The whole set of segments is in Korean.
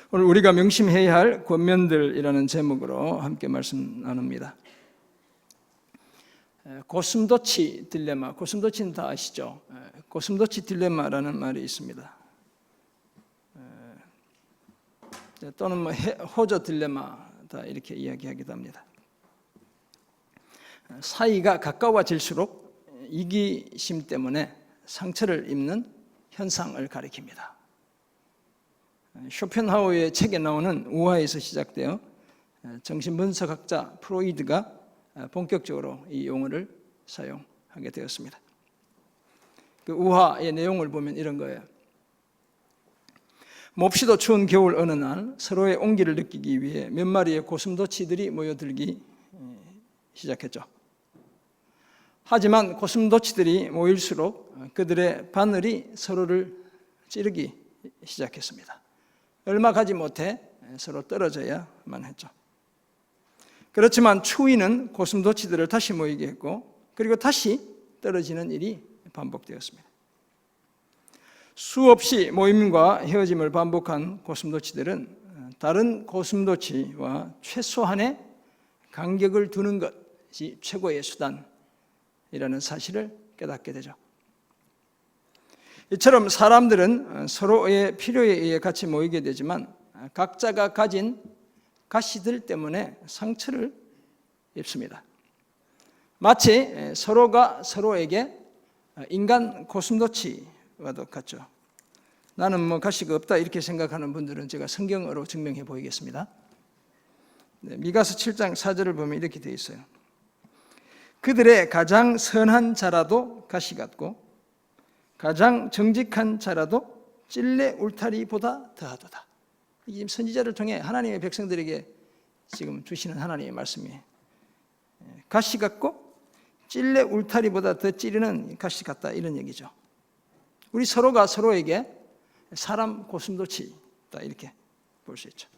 오늘 우리가 명심해야 할 권면들이라는 제목으로 함께 말씀 나눕니다. 고슴도치 딜레마, 고슴도치는 다 아시죠? 고슴도치 딜레마라는 말이 있습니다. 또는 호저 딜레마다 이렇게 이야기하기도 합니다. 사이가 가까워질수록 이기심 때문에 상처를 입는 현상을 가리킵니다. 쇼펜하우어의 책에 나오는 우화에서 시작되어 정신분석학자 프로이드가 본격적으로 이 용어를 사용하게 되었습니다. 그 우화의 내용을 보면 이런 거예요. 몹시도 추운 겨울 어느 날 서로의 온기를 느끼기 위해 몇 마리의 고슴도치들이 모여들기 시작했죠. 하지만 고슴도치들이 모일수록 그들의 바늘이 서로를 찌르기 시작했습니다. 얼마 가지 못해 서로 떨어져야만 했죠. 그렇지만 추위는 고슴도치들을 다시 모이게 했고 그리고 다시 떨어지는 일이 반복되었습니다. 수없이 모임과 헤어짐을 반복한 고슴도치들은 다른 고슴도치와 최소한의 간격을 두는 것이 최고의 수단이라는 사실을 깨닫게 되죠. 이처럼 사람들은 서로의 필요에 의해 같이 모이게 되지만 각자가 가진 가시들 때문에 상처를 입습니다. 마치 서로가 서로에게 인간 고슴도치와도 같죠. 나는 가시가 없다 이렇게 생각하는 분들은 제가 성경으로 증명해 보이겠습니다. 미가서 7장 4절을 보면 이렇게 되어 있어요. 그들의 가장 선한 자라도 가시 같고 가장 정직한 자라도 찔레 울타리보다 더하도다. 이게 지금 선지자를 통해 하나님의 백성들에게 지금 주시는 하나님의 말씀이에요. 가시 같고 찔레 울타리보다 더 찌르는 가시 같다 이런 얘기죠. 우리 서로가 서로에게 사람 고슴도치다 이렇게 볼 수 있죠.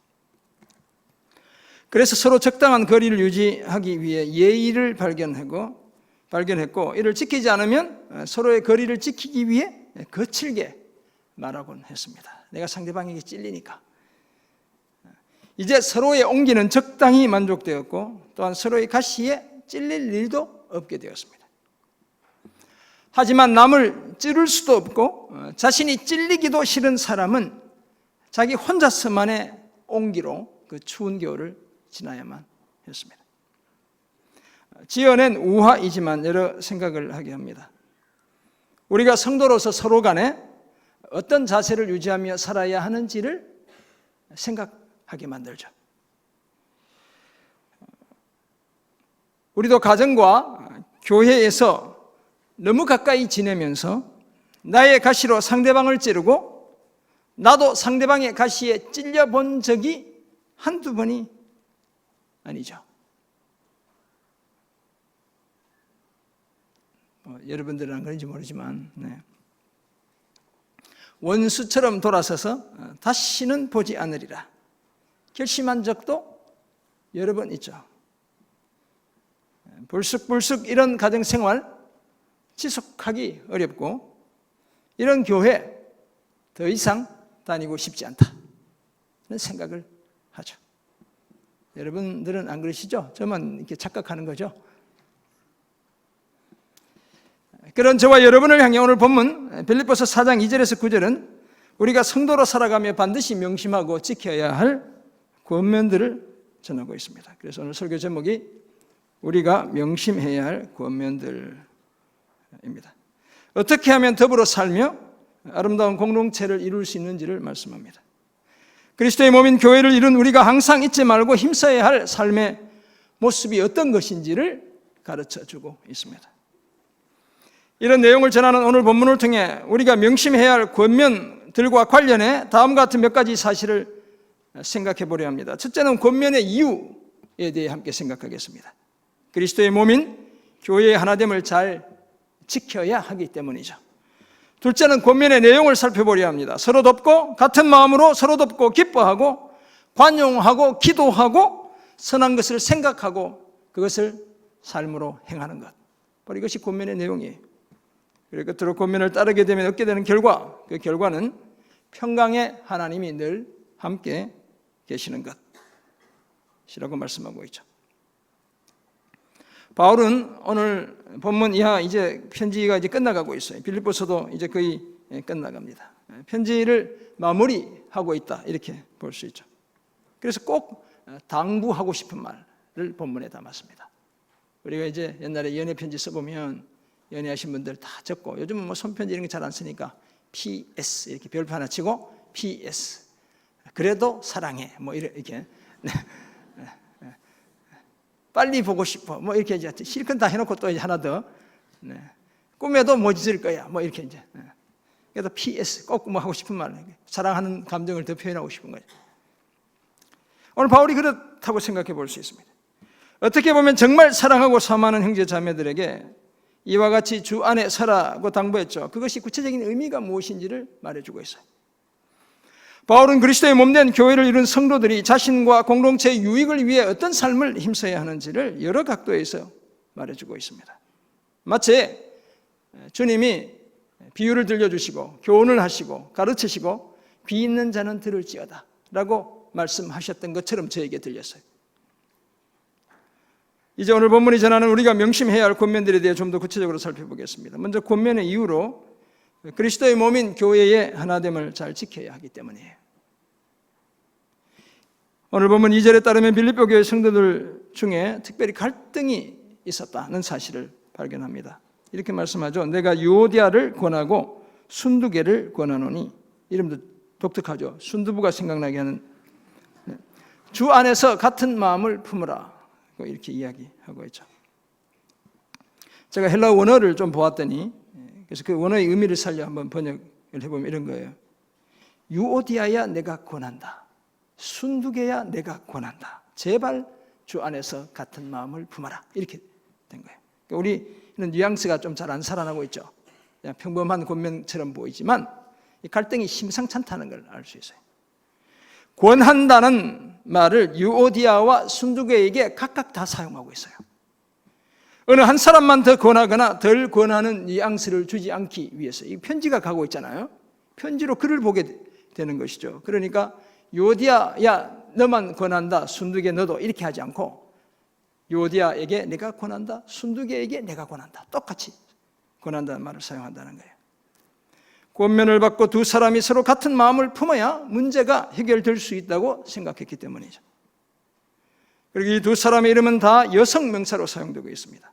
그래서 서로 적당한 거리를 유지하기 위해 예의를 발견했고 이를 지키지 않으면 서로의 거리를 지키기 위해 거칠게 말하곤 했습니다. 내가 상대방에게 찔리니까. 이제 서로의 온기는 적당히 만족되었고 또한 서로의 가시에 찔릴 일도 없게 되었습니다. 하지만 남을 찌를 수도 없고 자신이 찔리기도 싫은 사람은 자기 혼자서만의 온기로 그 추운 겨울을 지나야만 했습니다. 지어낸 우화이지만 여러 생각을 하게 합니다. 우리가 성도로서 서로 간에 어떤 자세를 유지하며 살아야 하는지를 생각하게 만들죠. 우리도 가정과 교회에서 너무 가까이 지내면서 나의 가시로 상대방을 찌르고 나도 상대방의 가시에 찔려본 적이 한두 번이 아니죠. 여러분들은 안 그런지 모르지만 원수처럼 돌아서서 다시는 보지 않으리라 결심한 적도 여러 번 있죠. 불쑥불쑥 이런 가정생활 지속하기 어렵고 이런 교회 더 이상 다니고 싶지 않다 이런 생각을 하죠. 여러분들은 안 그러시죠? 저만 이렇게 착각하는 거죠. 그런 저와 여러분을 향해 오늘 본문 빌립보서 4장 2절에서 9절은 우리가 성도로 살아가며 반드시 명심하고 지켜야 할 권면들을 전하고 있습니다. 그래서 오늘 설교 제목이 우리가 명심해야 할 권면들입니다. 어떻게 하면 더불어 살며 아름다운 공동체를 이룰 수 있는지를 말씀합니다. 그리스도의 몸인 교회를 이룬 우리가 항상 잊지 말고 힘써야 할 삶의 모습이 어떤 것인지를 가르쳐주고 있습니다. 이런 내용을 전하는 오늘 본문을 통해 우리가 명심해야 할 권면들과 관련해 다음과 같은 몇 가지 사실을 생각해 보려 합니다. 첫째는 권면의 이유에 대해 함께 생각하겠습니다. 그리스도의 몸인 교회의 하나됨을 잘 지켜야 하기 때문이죠. 둘째는 권면의 내용을 살펴보려 합니다. 서로 돕고 같은 마음으로 서로 돕고 기뻐하고 관용하고 기도하고 선한 것을 생각하고 그것을 삶으로 행하는 것. 바로 이것이 권면의 내용이에요. 그리고 끝으로 권면을 따르게 되면 얻게 되는 결과, 그 결과는 평강의 하나님이 늘 함께 계시는 것이라고 말씀하고 있죠. 바울은 오늘 본문 이하 이제 편지가 이제 끝나가고 있어요. 빌립보서도 이제 거의 끝나갑니다. 편지를 마무리하고 있다 이렇게 볼 수 있죠. 그래서 꼭 당부하고 싶은 말을 본문에 담았습니다. 우리가 이제 옛날에 연애 편지 써보면 연애하신 분들 다 적고, 요즘은 뭐 손편지 이런 거 잘 안 쓰니까 PS 이렇게 별표 하나 치고 PS 그래도 사랑해 뭐 이렇게 빨리 보고 싶어 뭐 이렇게 이제 실컷 다 해놓고 또 이제 하나 더 꿈에도 못 잊을 거야 뭐 이렇게 이제 그래도 PS 꼭 뭐 하고 싶은 말, 사랑하는 감정을 더 표현하고 싶은 거죠. 오늘 바울이 그렇다고 생각해 볼 수 있습니다. 어떻게 보면 정말 사랑하고 사모하는 형제 자매들에게 이와 같이 주 안에 살아고 당부했죠. 그것이 구체적인 의미가 무엇인지를 말해주고 있어요. 바울은 그리스도의 몸된 교회를 이룬 성도들이 자신과 공동체의 유익을 위해 어떤 삶을 힘써야 하는지를 여러 각도에서 말해주고 있습니다. 마치 주님이 비유를 들려주시고 교훈을 하시고 가르치시고 귀 있는 자는 들을지어다 라고 말씀하셨던 것처럼 저에게 들렸어요. 이제 오늘 본문이 전하는 우리가 명심해야 할 권면들에 대해 좀 더 구체적으로 살펴보겠습니다. 먼저 권면의 이유로 그리스도의 몸인 교회의 하나됨을 잘 지켜야 하기 때문이에요. 오늘 본문 2절에 따르면 빌립보 교회 성도들 중에 특별히 갈등이 있었다는 사실을 발견합니다. 이렇게 말씀하죠. 내가 유오디아를 권하고 순두계를 권하노니, 이름도 독특하죠. 순두부가 생각나게 하는, 주 안에서 같은 마음을 품으라 이렇게 이야기하고 있죠. 제가 헬라어 원어를 좀 보았더니, 그래서 그 원어의 의미를 살려 한번 번역을 해보면 이런 거예요. 유오디아야 내가 권한다, 순두계야 내가 권한다, 제발 주 안에서 같은 마음을 품어라, 이렇게 된 거예요. 우리는 뉘앙스가 좀 잘 안 살아나고 있죠. 그냥 평범한 권면처럼 보이지만 이 갈등이 심상찮다는 걸 알 수 있어요. 권한다는 말을 유오디아와 순두계에게 각각 다 사용하고 있어요. 어느 한 사람만 더 권하거나 덜 권하는 뉘앙스를 주지 않기 위해서. 이 편지가 가고 있잖아요. 편지로 글을 보게 되는 것이죠. 그러니까 유오디아, 야 너만 권한다, 순두계 너도, 이렇게 하지 않고 유오디아에게 내가 권한다, 순두계에게 내가 권한다, 똑같이 권한다는 말을 사용한다는 거예요. 권면을 받고 두 사람이 서로 같은 마음을 품어야 문제가 해결될 수 있다고 생각했기 때문이죠. 그리고 이 두 사람의 이름은 다 여성 명사로 사용되고 있습니다.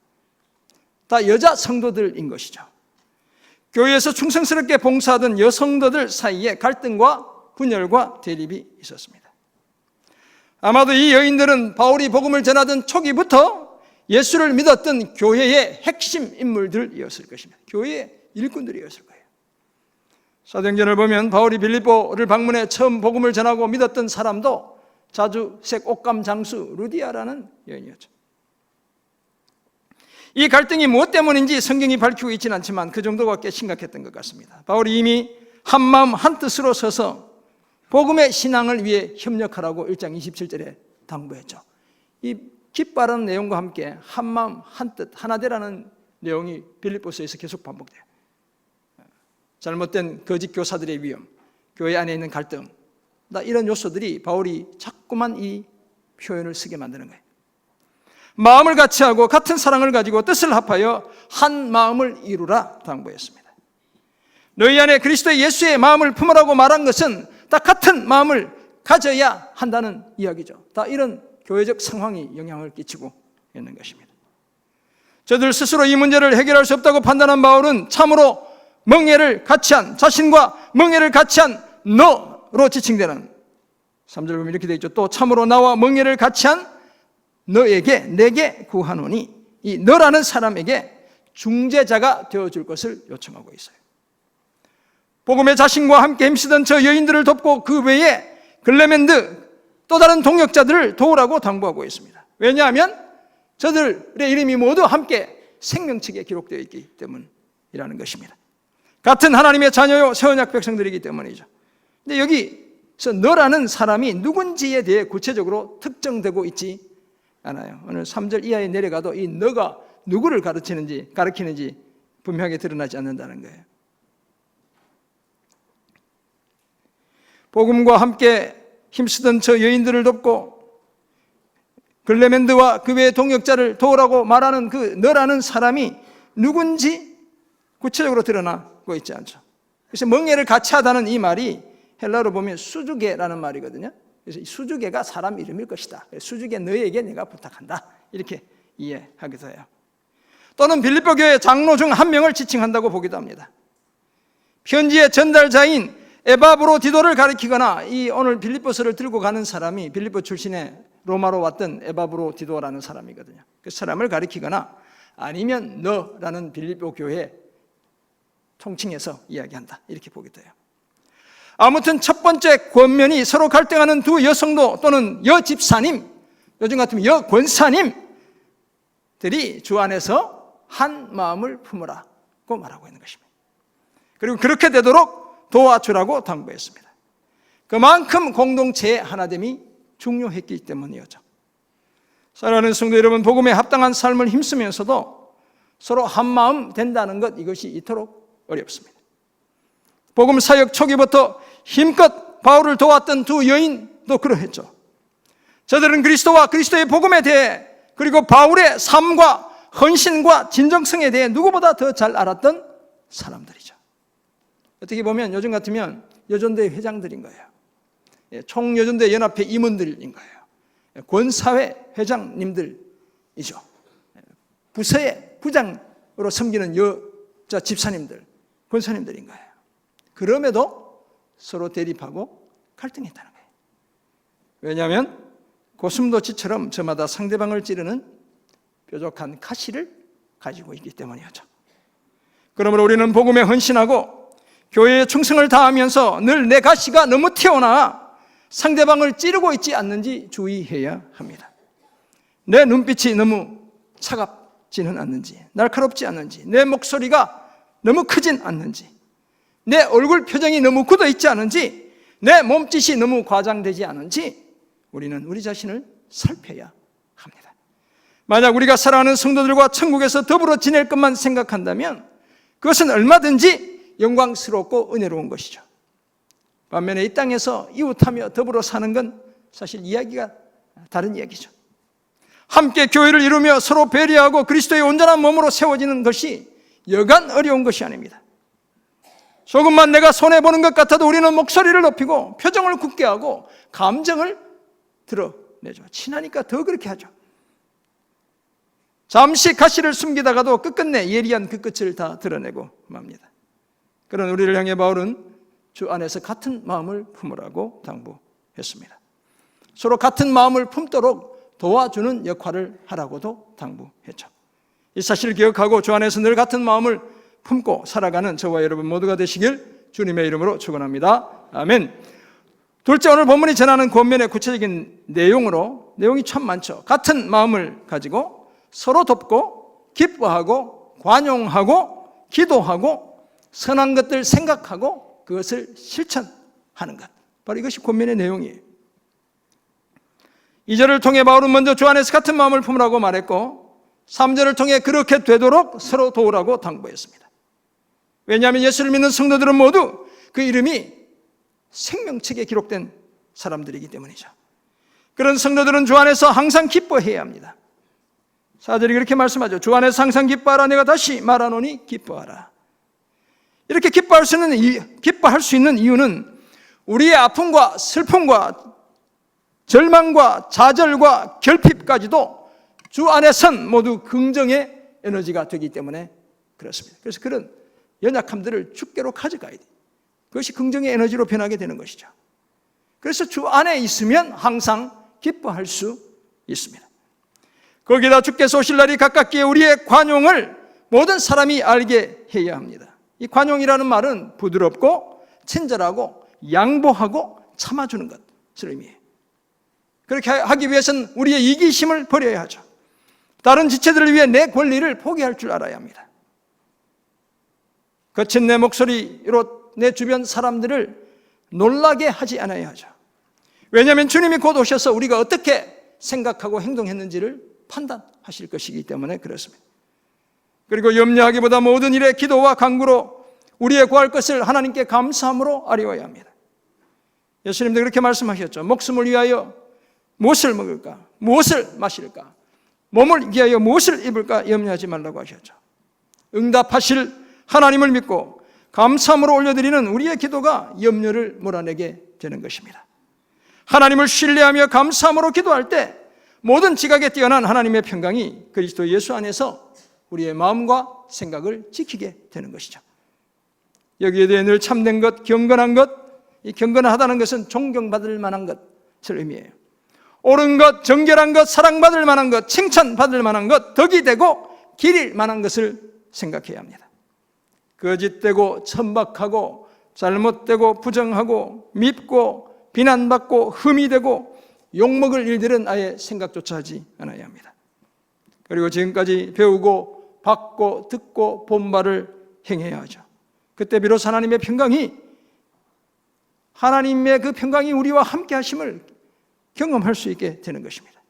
다 여자 성도들인 것이죠. 교회에서 충성스럽게 봉사하던 여성도들 사이에 갈등과 분열과 대립이 있었습니다. 아마도 이 여인들은 바울이 복음을 전하던 초기부터 예수를 믿었던 교회의 핵심 인물들이었을 것입니다. 교회의 일꾼들이었을 거예요. 사도행전을 보면 바울이 빌립보를 방문해 처음 복음을 전하고 믿었던 사람도 자주색 옷감 장수 루디아라는 여인이었죠. 이 갈등이 무엇 때문인지 성경이 밝히고 있지는 않지만 그 정도가 꽤 심각했던 것 같습니다. 바울이 이미 한마음 한뜻으로 서서 복음의 신앙을 위해 협력하라고 1장 27절에 당부했죠. 이 깃바른 내용과 함께 한마음 한뜻 하나되라는 내용이 빌립보서에서 계속 반복돼요. 잘못된 거짓 교사들의 위험, 교회 안에 있는 갈등, 이런 요소들이 바울이 자꾸만 이 표현을 쓰게 만드는 거예요. 마음을 같이 하고 같은 사랑을 가지고 뜻을 합하여 한 마음을 이루라 당부했습니다. 너희 안에 그리스도 예수의 마음을 품으라고 말한 것은 다 같은 마음을 가져야 한다는 이야기죠. 다 이런 교회적 상황이 영향을 끼치고 있는 것입니다. 저들 스스로 이 문제를 해결할 수 없다고 판단한 바울은 참으로 멍에를 같이 한, 자신과 멍에를 같이 한 너로 지칭되는 3절 보면 이렇게 되어 있죠. 또 참으로 나와 멍에를 같이 한 너에게 내게 구하노니, 이 너라는 사람에게 중재자가 되어줄 것을 요청하고 있어요. 복음의 자신과 함께 힘쓰던 저 여인들을 돕고 그 외에 글레멘드 또 다른 동역자들을 도우라고 당부하고 있습니다. 왜냐하면 저들의 이름이 모두 함께 생명책에 기록되어 있기 때문이라는 것입니다. 같은 하나님의 자녀요 새 언약 백성들이기 때문이죠. 근데 여기서 너라는 사람이 누군지에 대해 구체적으로 특정되고 있지 않아요. 오늘 3절 이하에 내려가도 이 너가 누구를 가르치는지 분명하게 드러나지 않는다는 거예요. 복음과 함께 힘쓰던 저 여인들을 돕고 글레멘드와 그 외의 동역자를 도우라고 말하는 그 너라는 사람이 누군지 구체적으로 드러나고 있지 않죠. 그래서 멍에를 같이 하다는 이 말이 헬라어로 보면 수주게라는 말이거든요. 그래서 이 수주게가 사람 이름일 것이다. 수주게 너에게 내가 부탁한다. 이렇게 이해하기도 해요. 또는 빌립보 교회 장로 중 한 명을 지칭한다고 보기도 합니다. 편지의 전달자인 에바브로디도를 가리키거나 이 오늘 빌립보서를 들고 가는 사람이 빌립보 출신의 로마로 왔던 에바브로디도라는 사람이거든요. 그 사람을 가리키거나 아니면 너라는 빌립보 교회 통칭해서 이야기한다. 이렇게 보기도 해요. 아무튼 첫 번째 권면이 서로 갈등하는 두 여성도 또는 여집사님, 요즘 같으면 여권사님들이 주 안에서 한 마음을 품으라고 말하고 있는 것입니다. 그리고 그렇게 되도록 도와주라고 당부했습니다. 그만큼 공동체의 하나됨이 중요했기 때문이었죠. 사랑하는 성도 여러분, 복음에 합당한 삶을 힘쓰면서도 서로 한 마음 된다는 것, 이것이 이토록 어렵습니다. 복음 사역 초기부터 힘껏 바울을 도왔던 두 여인도 그러했죠. 저들은 그리스도와 그리스도의 복음에 대해 그리고 바울의 삶과 헌신과 진정성에 대해 누구보다 더 잘 알았던 사람들이죠. 어떻게 보면 요즘 같으면 여전대 회장들인 거예요. 총여전대 연합회 임원들인 거예요. 권사회 회장님들이죠. 부서의 부장으로 섬기는 여자 집사님들, 권사님들인 거예요. 그럼에도 서로 대립하고 갈등했다는 거예요. 왜냐하면 고슴도치처럼 저마다 상대방을 찌르는 뾰족한 가시를 가지고 있기 때문이었죠. 그러므로 우리는 복음에 헌신하고 교회에 충성을 다하면서 늘 내 가시가 너무 튀어나와 상대방을 찌르고 있지 않는지 주의해야 합니다. 내 눈빛이 너무 차갑지는 않는지, 날카롭지 않는지, 내 목소리가 너무 크진 않는지, 내 얼굴 표정이 너무 굳어 있지 않은지, 내 몸짓이 너무 과장되지 않은지 우리는 우리 자신을 살펴야 합니다. 만약 우리가 사랑하는 성도들과 천국에서 더불어 지낼 것만 생각한다면 그것은 얼마든지 영광스럽고 은혜로운 것이죠. 반면에 이 땅에서 이웃하며 더불어 사는 건 사실 이야기가 다른 이야기죠. 함께 교회를 이루며 서로 배려하고 그리스도의 온전한 몸으로 세워지는 것이 여간 어려운 것이 아닙니다. 조금만 내가 손해보는 것 같아도 우리는 목소리를 높이고 표정을 굳게 하고 감정을 드러내죠. 친하니까 더 그렇게 하죠. 잠시 가시를 숨기다가도 끝끝내 예리한 그 끝을 다 드러내고 맙니다. 그런 우리를 향해 바울은 주 안에서 같은 마음을 품으라고 당부했습니다. 서로 같은 마음을 품도록 도와주는 역할을 하라고도 당부했죠. 이 사실을 기억하고 주 안에서 늘 같은 마음을 품고 살아가는 저와 여러분 모두가 되시길 주님의 이름으로 축원합니다. 아멘. 둘째, 오늘 본문이 전하는 권면의 구체적인 내용이 참 많죠. 같은 마음을 가지고 서로 돕고 기뻐하고 관용하고 기도하고 선한 것들 생각하고 그것을 실천하는 것, 바로 이것이 권면의 내용이에요. 2절을 통해 바울은 먼저 주 안에서 같은 마음을 품으라고 말했고 3절을 통해 그렇게 되도록 서로 도우라고 당부했습니다. 왜냐하면 예수를 믿는 성도들은 모두 그 이름이 생명책에 기록된 사람들이기 때문이죠. 그런 성도들은 주 안에서 항상 기뻐해야 합니다. 4절이 그렇게 말씀하죠. 주 안에서 항상 기뻐하라. 내가 다시 말하노니 기뻐하라. 이렇게 기뻐할 수 있는 이유는 우리의 아픔과 슬픔과 절망과 좌절과 결핍까지도 주 안에선 모두 긍정의 에너지가 되기 때문에 그렇습니다. 그래서 그런 연약함들을 주께로 가져가야 돼요. 그것이 긍정의 에너지로 변하게 되는 것이죠. 그래서 주 안에 있으면 항상 기뻐할 수 있습니다. 거기다 주께서 오실 날이 가깝기에 우리의 관용을 모든 사람이 알게 해야 합니다. 이 관용이라는 말은 부드럽고 친절하고 양보하고 참아주는 것을 의미해요. 그렇게 하기 위해서는 우리의 이기심을 버려야 하죠. 다른 지체들을 위해 내 권리를 포기할 줄 알아야 합니다. 거친 내 목소리로 내 주변 사람들을 놀라게 하지 않아야 하죠. 왜냐하면 주님이 곧 오셔서 우리가 어떻게 생각하고 행동했는지를 판단하실 것이기 때문에 그렇습니다. 그리고 염려하기보다 모든 일에 기도와 간구로 우리의 구할 것을 하나님께 감사함으로 아뢰어야 합니다. 예수님도 그렇게 말씀하셨죠. 목숨을 위하여 무엇을 먹을까? 무엇을 마실까? 몸을 위하여 무엇을 입을까? 염려하지 말라고 하셨죠. 응답하실 하나님을 믿고 감사함으로 올려드리는 우리의 기도가 염려를 몰아내게 되는 것입니다. 하나님을 신뢰하며 감사함으로 기도할 때 모든 지각에 뛰어난 하나님의 평강이 그리스도 예수 안에서 우리의 마음과 생각을 지키게 되는 것이죠. 여기에 대해 늘 참된 것, 경건한 것, 이 경건하다는 것은 존경받을 만한 것을 의미해요. 옳은 것, 정결한 것, 사랑받을 만한 것, 칭찬받을 만한 것, 덕이 되고 길일 만한 것을 생각해야 합니다. 거짓되고 천박하고 잘못되고 부정하고 밉고 비난받고 흠이 되고 욕먹을 일들은 아예 생각조차 하지 않아야 합니다. 그리고 지금까지 배우고 받고 듣고 본 바를 행해야 하죠. 그때 비로소 하나님의 평강이, 하나님의 그 평강이 우리와 함께 하심을 경험할 수 있게 되는 것입니다.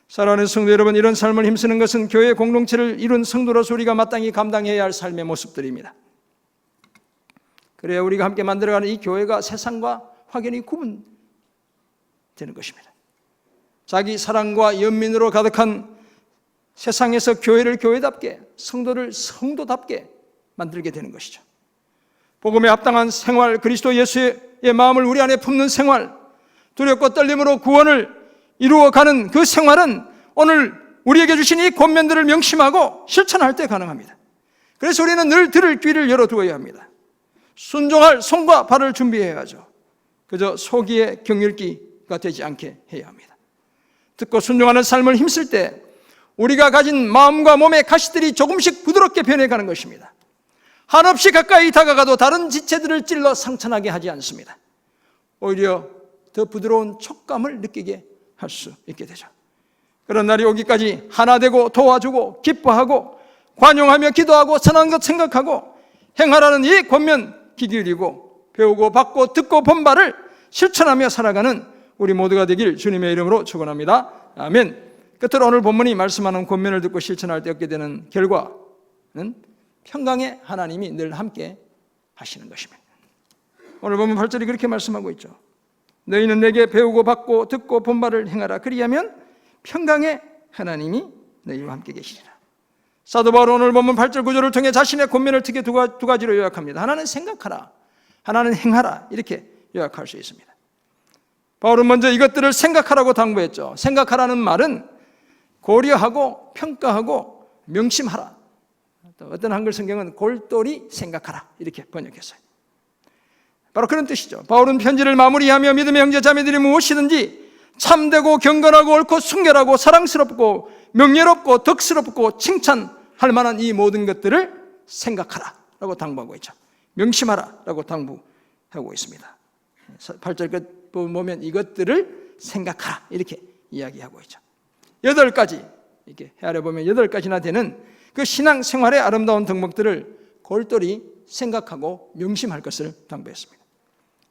사랑하는 성도 여러분, 이런 삶을 힘쓰는 것은 교회 공동체를 이룬 성도로서 우리가 마땅히 감당해야 할 삶의 모습들입니다. 그래야 우리가 함께 만들어가는 이 교회가 세상과 확연히 구분되는 것입니다. 자기 사랑과 연민으로 가득한 세상에서 교회를 교회답게, 성도를 성도답게 만들게 되는 것이죠. 복음에 합당한 생활, 그리스도 예수의 마음을 우리 안에 품는 생활, 두렵고 떨림으로 구원을 이루어가는 그 생활은 오늘 우리에게 주신 이 권면들을 명심하고 실천할 때 가능합니다. 그래서 우리는 늘 들을 귀를 열어두어야 합니다. 순종할 손과 발을 준비해야 하죠. 그저 소기의 경읽기가 되지 않게 해야 합니다. 듣고 순종하는 삶을 힘쓸 때 우리가 가진 마음과 몸의 가시들이 조금씩 부드럽게 변해가는 것입니다. 한없이 가까이 다가가도 다른 지체들을 찔러 상처나게 하지 않습니다. 오히려 더 부드러운 촉감을 느끼게 할 수 있게 되죠. 그런 날이 오기까지 하나 되고 도와주고 기뻐하고 관용하며 기도하고 선한 것 생각하고 행하라는 이 권면 귀 기울이고 배우고 받고 듣고 본 바를 실천하며 살아가는 우리 모두가 되길 주님의 이름으로 축원합니다. 아멘. 끝으로 오늘 본문이 말씀하는 권면을 듣고 실천할 때 얻게 되는 결과는 평강의 하나님이 늘 함께 하시는 것입니다. 오늘 본문 8절이 그렇게 말씀하고 있죠. 너희는 내게 배우고 받고 듣고 본 바를 행하라. 그리하면 평강의 하나님이 너희와 함께 계시리라. 사도 바울은 오늘 본문 8절 9절을 통해 자신의 권면을 특히 두 가지로 요약합니다. 하나는 생각하라, 하나는 행하라, 이렇게 요약할 수 있습니다. 바울은 먼저 이것들을 생각하라고 당부했죠. 생각하라는 말은 고려하고 평가하고 명심하라. 또 어떤 한글 성경은 골똘히 생각하라, 이렇게 번역했어요. 바로 그런 뜻이죠. 바울은 편지를 마무리하며 믿음의 형제 자매들이 무엇이든지 참되고 경건하고 옳고 순결하고 사랑스럽고 명예롭고 덕스럽고 칭찬할 만한 이 모든 것들을 생각하라 라고 당부하고 있죠. 명심하라 라고 당부하고 있습니다. 8절 끝 보면 이것들을 생각하라 이렇게 이야기하고 있죠. 8가지, 이렇게 헤아려 보면 8가지나 되는 그 신앙생활의 아름다운 덕목들을 골똘히 생각하고 명심할 것을 당부했습니다.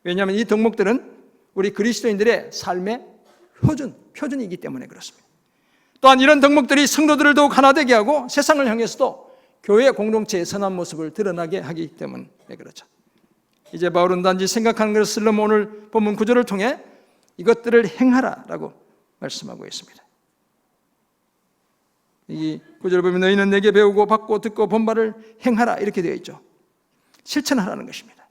왜냐하면 이 덕목들은 우리 그리스도인들의 삶의 표준이기 때문에 그렇습니다. 또한 이런 덕목들이 성도들을 더욱 하나 되게 하고 세상을 향해서도 교회 공동체의 선한 모습을 드러나게 하기 때문에 그렇죠. 이제 바울은 단지 생각하는 것을 넘어 오늘 본문 9절을 통해 이것들을 행하라라고 말씀하고 있습니다. 이 9절 보면 너희는 내게 배우고 받고 듣고 본 바를 행하라 이렇게 되어 있죠. 실천하라는 것입니다.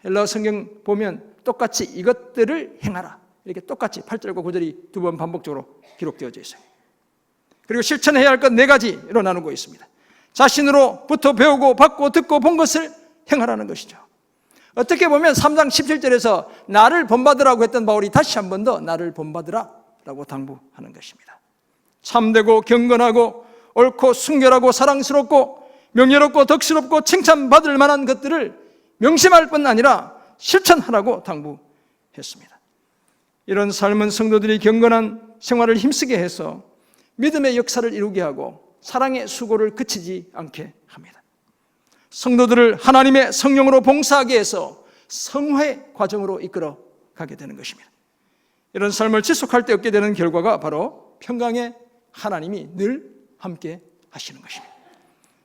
헬라어 성경 보면 똑같이 이것들을 행하라 이렇게 똑같이 8절과 9절이 두 번 반복적으로 기록되어져 있어요. 그리고 실천해야 할 것 4가지로 나누고 있습니다. 자신으로부터 배우고 받고 듣고 본 것을 행하라는 것이죠. 어떻게 보면 3장 17절에서 나를 본받으라고 했던 바울이 다시 한 번 더 나를 본받으라 라고 당부하는 것입니다. 참되고 경건하고 옳고 순결하고 사랑스럽고 명예롭고 덕스럽고 칭찬받을 만한 것들을 명심할 뿐 아니라 실천하라고 당부했습니다. 이런 삶은 성도들이 경건한 생활을 힘쓰게 해서 믿음의 역사를 이루게 하고 사랑의 수고를 그치지 않게 합니다. 성도들을 하나님의 성령으로 봉사하게 해서 성화의 과정으로 이끌어 가게 되는 것입니다. 이런 삶을 지속할 때 얻게 되는 결과가 바로 평강의 하나님이 늘 함께 하시는 것입니다.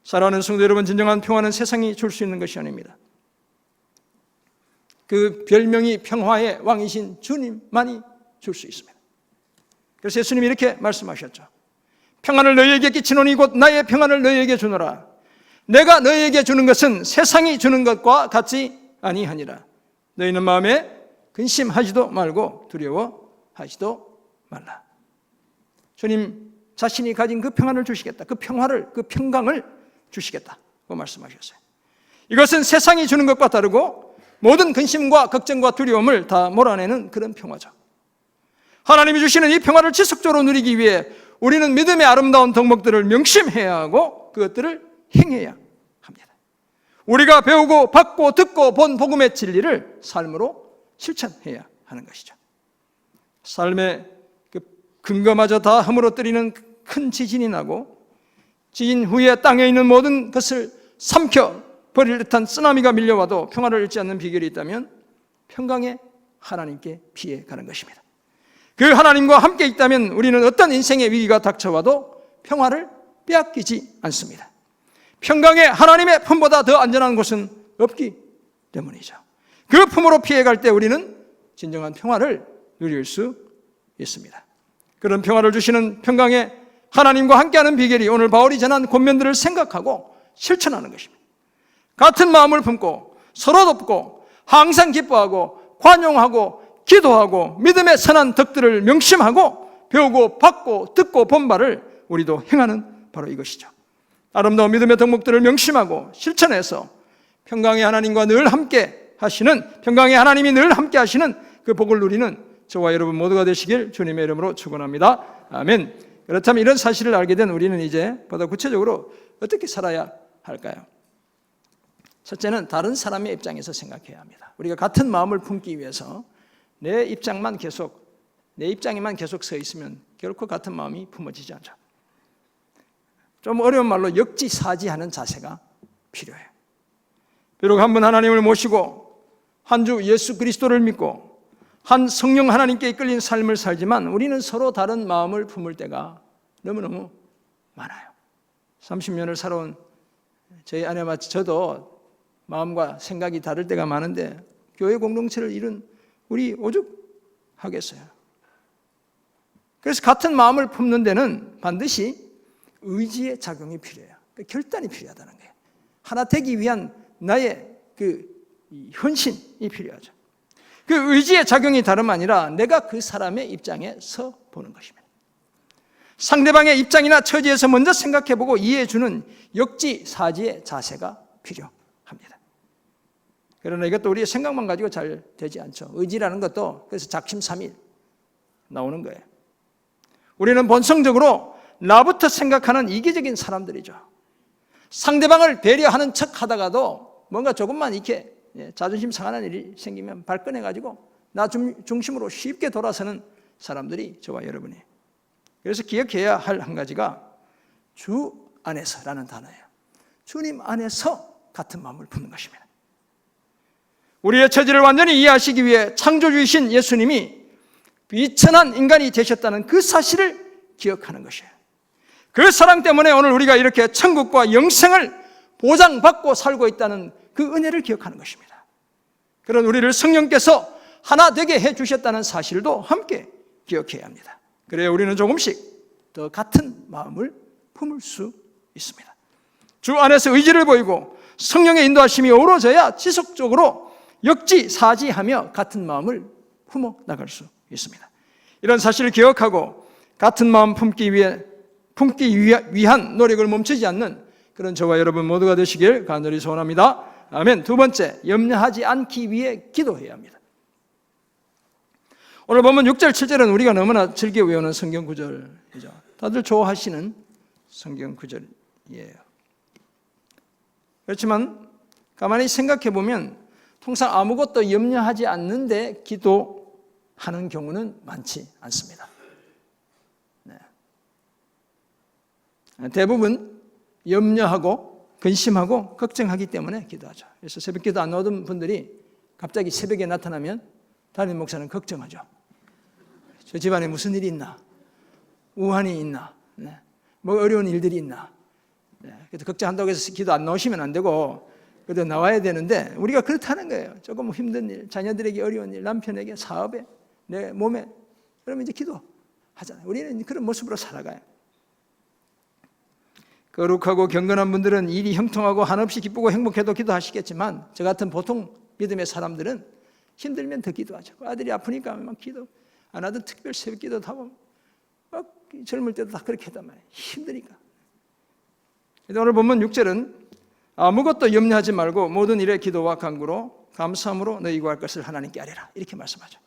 사랑하는 성도 여러분, 진정한 평화는 세상이 줄 수 있는 것이 아닙니다. 그 별명이 평화의 왕이신 주님만이 줄 수 있습니다. 그래서 예수님이 이렇게 말씀하셨죠. 평안을 너희에게 끼치노니 곧 나의 평안을 너희에게 주노라. 내가 너희에게 주는 것은 세상이 주는 것과 같지 아니하니라. 너희는 마음에 근심하지도 말고 두려워하지도 말라. 주님 자신이 가진 그 평안을 주시겠다. 그 평화를, 그 평강을 주시겠다고 말씀하셨어요. 이것은 세상이 주는 것과 다르고 모든 근심과 걱정과 두려움을 다 몰아내는 그런 평화죠. 하나님이 주시는 이 평화를 지속적으로 누리기 위해 우리는 믿음의 아름다운 덕목들을 명심해야 하고 그것들을 행해야 합니다. 우리가 배우고 받고 듣고 본 복음의 진리를 삶으로 실천해야 하는 것이죠. 삶의 그 근거마저 다 허물어뜨리는 큰 지진이 나고 지진 후에 땅에 있는 모든 것을 삼켜버릴 듯한 쓰나미가 밀려와도 평화를 잃지 않는 비결이 있다면 평강의 하나님께 피해가는 것입니다. 그 하나님과 함께 있다면 우리는 어떤 인생의 위기가 닥쳐와도 평화를 빼앗기지 않습니다. 평강의 하나님의 품보다 더 안전한 곳은 없기 때문이죠. 그 품으로 피해갈 때 우리는 진정한 평화를 누릴 수 있습니다. 그런 평화를 주시는 평강의 하나님과 함께하는 비결이 오늘 바울이 전한 권면들을 생각하고 실천하는 것입니다. 같은 마음을 품고 서로 돕고 항상 기뻐하고 관용하고 기도하고 믿음의 선한 덕들을 명심하고 배우고 받고 듣고 본 바를 우리도 행하는 바로 이것이죠. 아름다운 믿음의 덕목들을 명심하고 실천해서 평강의 하나님과 늘 함께 하시는, 평강의 하나님이 늘 함께 하시는 그 복을 누리는 저와 여러분 모두가 되시길 주님의 이름으로 축원합니다. 아멘. 그렇다면 이런 사실을 알게 된 우리는 이제 보다 구체적으로 어떻게 살아야 할까요? 첫째는 다른 사람의 입장에서 생각해야 합니다. 우리가 같은 마음을 품기 위해서 내 입장에만 계속 서 있으면 결코 같은 마음이 품어지지 않죠. 좀 어려운 말로 역지사지하는 자세가 필요해요. 비록 한 분 하나님을 모시고 한 주 예수 그리스도를 믿고 한 성령 하나님께 이끌린 삶을 살지만 우리는 서로 다른 마음을 품을 때가 너무너무 많아요. 30년을 살아온 저희 아내와 저도 마음과 생각이 다를 때가 많은데 교회 공동체를 이룬 우리 오죽하겠어요. 그래서 같은 마음을 품는 데는 반드시 의지의 작용이 필요해요. 결단이 필요하다는 거예요. 하나 되기 위한 나의 그 헌신이 필요하죠. 그 의지의 작용이 다름 아니라 내가 그 사람의 입장에 서 보는 것입니다. 상대방의 입장이나 처지에서 먼저 생각해보고 이해해주는 역지사지의 자세가 필요합니다. 그러나 이것도 우리의 생각만 가지고 잘 되지 않죠. 의지라는 것도 그래서 작심삼일 나오는 거예요. 우리는 본성적으로 나부터 생각하는 이기적인 사람들이죠. 상대방을 배려하는 척 하다가도 뭔가 조금만 이렇게 자존심 상하는 일이 생기면 발끈해가지고 나 중심으로 쉽게 돌아서는 사람들이 저와 여러분이에요. 그래서 기억해야 할 한 가지가 주 안에서라는 단어예요. 주님 안에서 같은 마음을 품는 것입니다. 우리의 처지를 완전히 이해하시기 위해 창조주이신 예수님이 비천한 인간이 되셨다는 그 사실을 기억하는 것이에요. 그 사랑 때문에 오늘 우리가 이렇게 천국과 영생을 보장받고 살고 있다는 그 은혜를 기억하는 것입니다. 그런 우리를 성령께서 하나 되게 해주셨다는 사실도 함께 기억해야 합니다. 그래야 우리는 조금씩 더 같은 마음을 품을 수 있습니다. 주 안에서 의지를 보이고 성령의 인도하심이 어우러져야 지속적으로 역지사지하며 같은 마음을 품어 나갈 수 있습니다. 이런 사실을 기억하고 같은 마음 품기 위한 노력을 멈추지 않는 그런 저와 여러분 모두가 되시길 간절히 소원합니다. 아멘. 두 번째, 염려하지 않기 위해 기도해야 합니다. 오늘 보면 6절, 7절은 우리가 너무나 즐겨 외우는 성경 구절이죠. 다들 좋아하시는 성경 구절이에요. 그렇지만 가만히 생각해 보면 통상 아무것도 염려하지 않는데 기도하는 경우는 많지 않습니다. 네. 대부분 염려하고 근심하고 걱정하기 때문에 기도하죠. 그래서 새벽기도 안 오던 분들이 갑자기 새벽에 나타나면 담임 목사는 걱정하죠. 저 집안에 무슨 일이 있나? 우환이 있나? 네. 뭐 어려운 일들이 있나? 네. 그래서 걱정한다고 해서 기도 안 나오시면 안 되고 그래도 나와야 되는데 우리가 그렇다는 거예요. 조금 힘든 일, 자녀들에게 어려운 일, 남편에게 사업에, 내 몸에, 그러면 이제 기도하잖아요. 우리는 그런 모습으로 살아가요. 거룩하고 경건한 분들은 일이 형통하고 한없이 기쁘고 행복해도 기도하시겠지만 저 같은 보통 믿음의 사람들은 힘들면 더 기도하죠. 아들이 아프니까 막 기도 안 하던 특별 새벽 기도도 하고 막 젊을 때도 다 그렇게 했단 말이에요. 힘드니까. 오늘 본문 6절은 아무것도 염려하지 말고 모든 일에 기도와 간구로 감사함으로 너희 구할 것을 하나님께 아뢰라 이렇게 말씀하죠.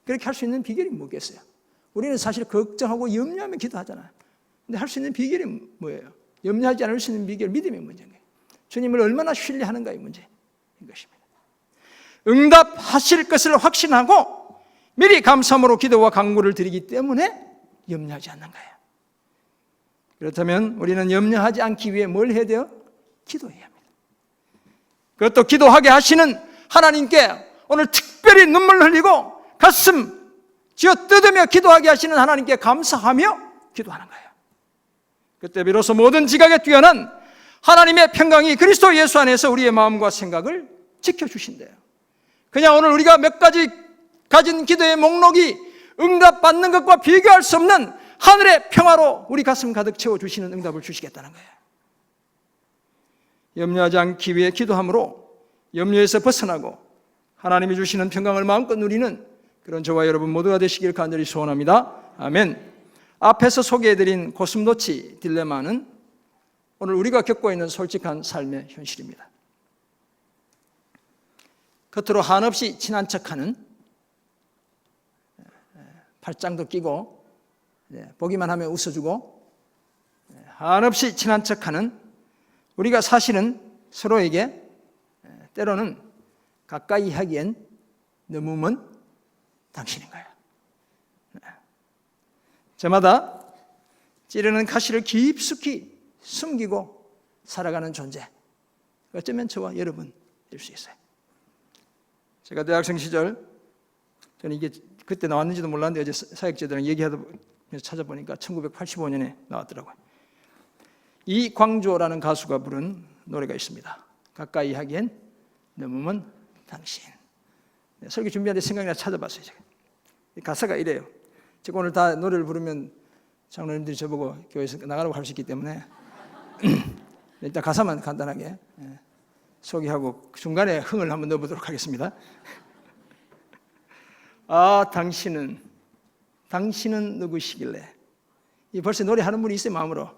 그렇게 할 수 있는 비결이 뭐겠어요? 우리는 사실 걱정하고 염려하면 기도하잖아요. 근데 할 수 있는 비결이 뭐예요? 염려하지 않을 수 있는 비결, 믿음의 문제인 거예요. 주님을 얼마나 신뢰하는가의 문제인 것입니다. 응답하실 것을 확신하고 미리 감사함으로 기도와 간구를 드리기 때문에 염려하지 않는 거예요. 그렇다면 우리는 염려하지 않기 위해 뭘 해야 돼요? 기도해야 합니다. 그것도 기도하게 하시는 하나님께 오늘 특별히 눈물 흘리고 가슴 쥐어 뜯으며 기도하게 하시는 하나님께 감사하며 기도하는 거예요. 그때 비로소 모든 지각에 뛰어난 하나님의 평강이 그리스도 예수 안에서 우리의 마음과 생각을 지켜주신대요. 그냥 오늘 우리가 몇 가지 가진 기도의 목록이 응답받는 것과 비교할 수 없는 하늘의 평화로 우리 가슴 가득 채워주시는 응답을 주시겠다는 거예요. 염려하지 않기 위해 기도함으로 염려에서 벗어나고 하나님이 주시는 평강을 마음껏 누리는 그런 저와 여러분 모두가 되시길 간절히 소원합니다. 아멘. 앞에서 소개해드린 고슴도치 딜레마는 오늘 우리가 겪고 있는 솔직한 삶의 현실입니다. 겉으로 한없이 친한 척하는, 팔짱도 끼고 보기만 하면 웃어주고 한없이 친한 척하는 우리가 사실은 서로에게 때로는 가까이 하기엔 너무 먼 당신인 거예요. 저마다 찌르는 가시를 깊숙이 숨기고 살아가는 존재, 어쩌면 저와 여러분일 수 있어요. 제가 대학생 시절, 저는 이게 그때 나왔는지도 몰랐는데 어제 사역자들이랑 얘기하다 찾아보니까 1985년에 나왔더라고요. 이광조라는 가수가 부른 노래가 있습니다. 가까이 하기엔 너무 먼 당신. 설교 준비할 때 생각이 나서 찾아봤어요. 제가. 가사가 이래요. 제가 오늘 다 노래를 부르면 장로님들이 저보고 교회에서 나가라고 할 수 있기 때문에 일단 가사만 간단하게 소개하고 중간에 흥을 한번 넣어보도록 하겠습니다. 아, 당신은 누구시길래? 이 벌써 노래하는 분이 있어요, 마음으로.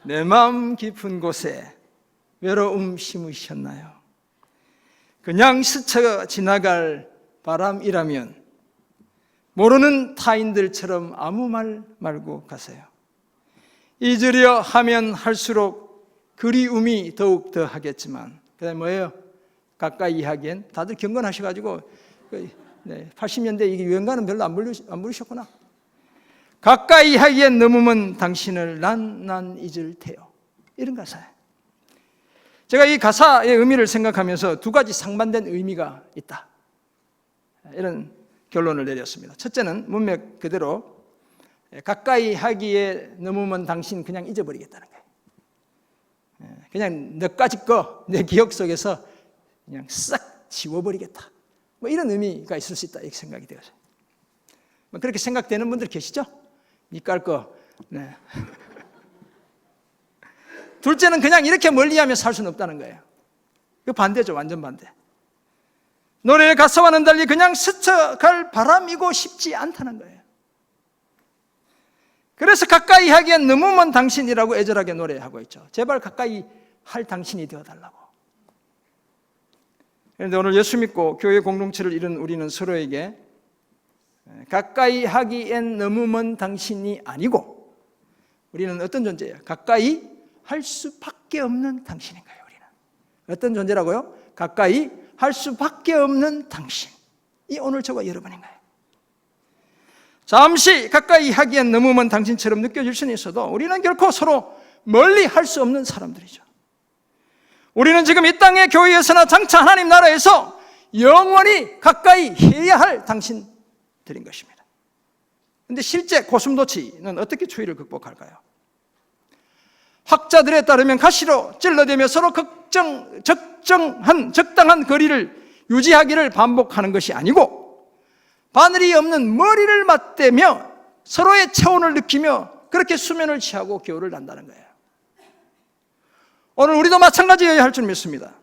내 마음 깊은 곳에 외로움 심으셨나요? 그냥 스쳐 지나갈 바람이라면 모르는 타인들처럼 아무 말 말고 가세요. 잊으려 하면 할수록 그리움이 더욱 더 하겠지만, 그 다음에 뭐예요? 가까이 하기엔 다들 경건하셔가지고 80년대 이게 유행가는 별로 안 부르셨구나. 가까이 하기엔 너무 먼 당신을 난 잊을 테요. 이런 가사예요. 제가 이 가사의 의미를 생각하면서 두 가지 상반된 의미가 있다, 이런 결론을 내렸습니다. 첫째는 문맥 그대로 가까이 하기에 너무 먼 당신 그냥 잊어버리겠다는 거예요. 그냥 너까지 거 내 기억 속에서 그냥 싹 지워버리겠다, 뭐 이런 의미가 있을 수 있다, 이렇게 생각이 되어서요. 뭐 그렇게 생각되는 분들 계시죠? 니깔 거. 네. 둘째는 그냥 이렇게 멀리하며 살 수는 없다는 거예요. 그 반대죠, 완전 반대. 노래의 가사와는 달리 그냥 스쳐갈 바람이고 싶지 않다는 거예요. 그래서 가까이 하기엔 너무 먼 당신이라고 애절하게 노래하고 있죠. 제발 가까이 할 당신이 되어달라고. 그런데 오늘 예수 믿고 교회 공동체를 이룬 우리는 서로에게 가까이 하기엔 너무 먼 당신이 아니고 우리는 어떤 존재예요? 가까이 할 수밖에 없는 당신인 거예요. 우리는 어떤 존재라고요? 가까이 할 수밖에 없는 당신이 오늘 저와 여러분인 거예요. 잠시 가까이 하기엔 너무 먼 당신처럼 느껴질 수는 있어도 우리는 결코 서로 멀리 할 수 없는 사람들이죠. 우리는 지금 이 땅의 교회에서나 장차 하나님 나라에서 영원히 가까이 해야 할 당신들인 것입니다. 그런데 실제 고슴도치는 어떻게 추위를 극복할까요? 학자들에 따르면 가시로 찔러대며 서로 적당한 거리를 유지하기를 반복하는 것이 아니고 바늘이 없는 머리를 맞대며 서로의 체온을 느끼며 그렇게 수면을 취하고 겨울을 난다는 거예요. 오늘 우리도 마찬가지여야 할 줄 믿습니다.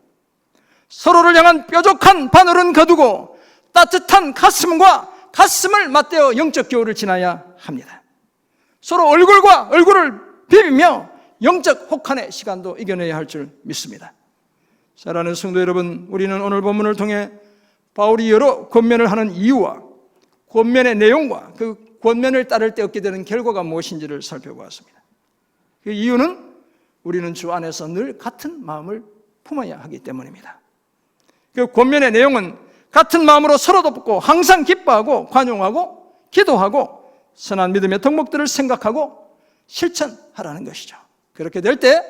서로를 향한 뾰족한 바늘은 거두고 따뜻한 가슴을 맞대어 영적 겨울을 지나야 합니다. 서로 얼굴과 얼굴을 비비며 영적 혹한의 시간도 이겨내야 할 줄 믿습니다. 사랑하는 성도 여러분, 우리는 오늘 본문을 통해 바울이 여러 권면을 하는 이유와 권면의 내용과 그 권면을 따를 때 얻게 되는 결과가 무엇인지를 살펴보았습니다. 그 이유는 우리는 주 안에서 늘 같은 마음을 품어야 하기 때문입니다. 그 권면의 내용은 같은 마음으로 서로 돕고 항상 기뻐하고 관용하고 기도하고 선한 믿음의 덕목들을 생각하고 실천하라는 것이죠. 그렇게 될 때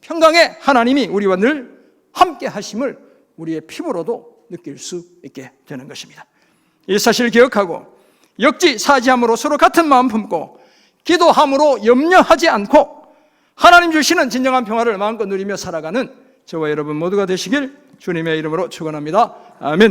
평강의 하나님이 우리와 늘 함께 하심을 우리의 피부로도 느낄 수 있게 되는 것입니다. 이 사실을 기억하고 역지사지함으로 서로 같은 마음 품고 기도함으로 염려하지 않고 하나님 주시는 진정한 평화를 마음껏 누리며 살아가는 저와 여러분 모두가 되시길 주님의 이름으로 축원합니다. 아멘.